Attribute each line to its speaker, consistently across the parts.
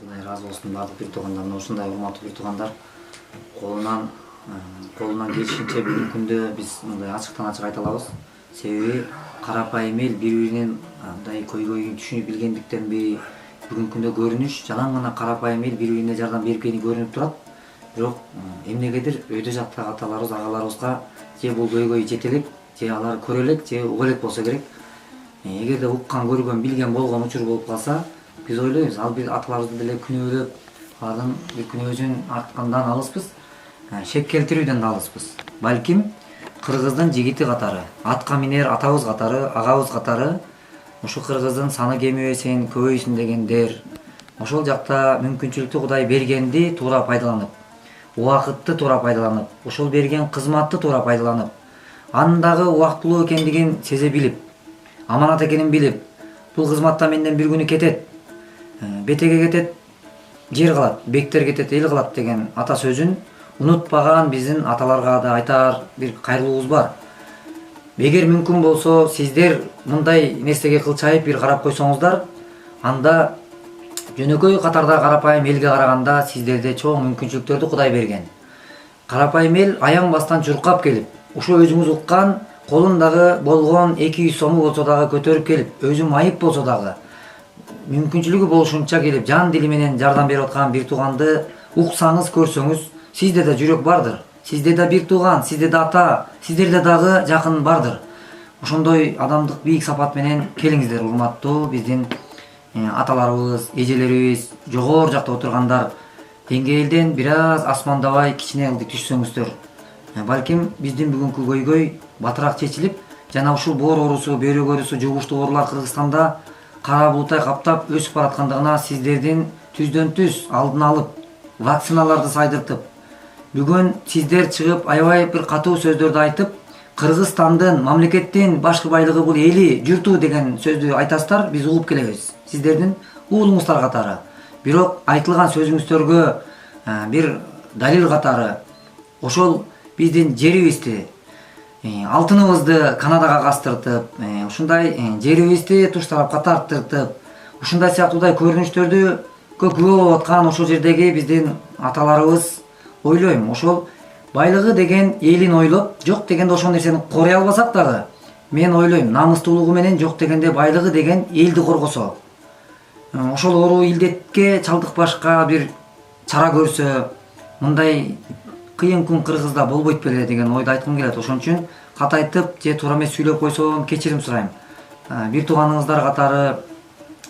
Speaker 1: Кудай ыраазы болсун баардык бир туугандардан. Ушундай урматтуу бир туугандар колунан келишинче бүгүнкү күндө биз мындай ачыктан ачык айта алабыз. Себеби карапайым эл бири-биринин мындай көйгөйүн түшүнүп билгендиктенби бүгүнкү күндө көрүнүш жалаң гана карапайым эл бири-бирине жардам бербегени көрүнүп турат. Бирок эмнегедир өйдө жактагы аталарыбыз, агаларыбызга же бул көйгөй жете элек, же алар көрө элек, же уга элек болсо керек. Эгерде уккан, көргөн, билген болгон учур болуп калса, биз ойлойбуз, ал бир аталарыбызды деле күнөөлөп, алардын бир күнөөсүн арткандан алыспыз, шек келтирүүдөн да алыспыз. Балким кыргыздын жигити катары, атка минер атабыз катары, агабыз катары ушу кыргыздын саны кемибесин, көбөйсүн дегендер, ошол жакта мүмкүнчүлүктү Кудай бергенди туура пайдаланып, убакытты туура пайдаланып, ошол берген кызматты туура пайдаланып, анын дагы убактылуу экендигин сезе билип, аманат экенин билип, бул кызматта менден бир күнү кетет, бетеге кетет, жер калат, бектер кетет, эл калат деген ата сөзүн унутпаган биздин аталарга да айтар бир кайрылуубуз бар. Эгер мүмкүн болсо, сиздер мындай нерсеге кылчайып бир карап койсоңуздар, анда жөнөкөй катарда карапайым элге караганда сиздерде чоң мүмкүнчүлүктөрдү Кудай берген. Карапайым эл аянбастан чуркап келип, ушу өзүңүз уккан колундагы болгон 200 сому болсо дагы көтөрүп келип, өзү майып болсо дагы мүмкүнчүлүгү болушунча келип, жан дили менен жардам берип аткан бир тууганды уксаңыз, көрсөңүз, сизде да жүрөк бардыр. Сизде да бир тууган, сизде да ата, сиздерде дагы жакын бардыр. Ошондой адамдык бийик сапат менен келиңиздер, урматтуу биздин аталарыбыз, эжелерибиз, жогору жакта отургандар, деңгээлден бир аз асмандабай кичине ылдый түшсөңүздөр. Балким биздин бүгүнкү көйгөй батыраак чечилип, жана ушул боор оорусу, бөйрөк оорусу, жугуштуу оорулар Кыргызстанда кара булутай каптап өсүп бараткандыгына сиздердин түздөн түз алдын алып, вакциналарды сайдыртып, бүгүн сиздер чыгып аябай бир катуу сөздөрдү айтып, Кыргызстандын, мамлекеттин башкы байлыгы бул эли, журту деген сөздү айтасыздар, биз угуп келебиз. Сиздердин уулуңуздар катары. Бирок айтылган сөзүңүздөргө бир далил катары ошол биздин жерибизди, алтыныбызды Канадага кастыртып, ушундай жерибизди туш тарапка тарттыртып, ушундай сыяктуудай көрүнүштөрдү күбө болуп аткан ошол жердеги биздин аталарыбыз, ойлойм, ошол байлыгы деген элин ойлоп, жок дегенде ошол нерсени корой албасак дагы, мен ойлойм, намыстуулугу менен жок дегенде байлыгы деген элди коргосо, ошол оору илдетке чалдыкпашка бир чара көрсө, мындай кыйын күн Кыргызда болбойт беле деген ойду айткым келет. Ошон үчүн катайтып же туура эмес сүйлөп койсом кечирим сурайм. Бир тууганыңыздар катары,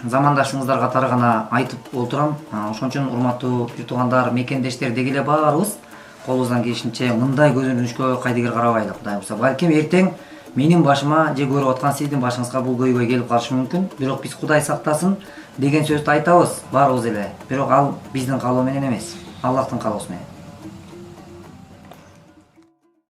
Speaker 1: замандашыңыздар катары гана айтып олтурам. Ошон үчүн урматтуу бир туугандар, мекендештер деги эле баарыбыз колубуздан келишинче мындай көзөнүнүшкө кайдыгер карабайлы, Кудай буйрса. Балким эртең менин башыма же көрүп аткан сиздин башыңызга бул көйгөй келип калышы мүмкүн. Бирок биз Кудай сактасын деген сөздү айтабыз баарыбыз эле. Бирок ал биздин каалоо менен эмес, Аллахтын каалоосу менен.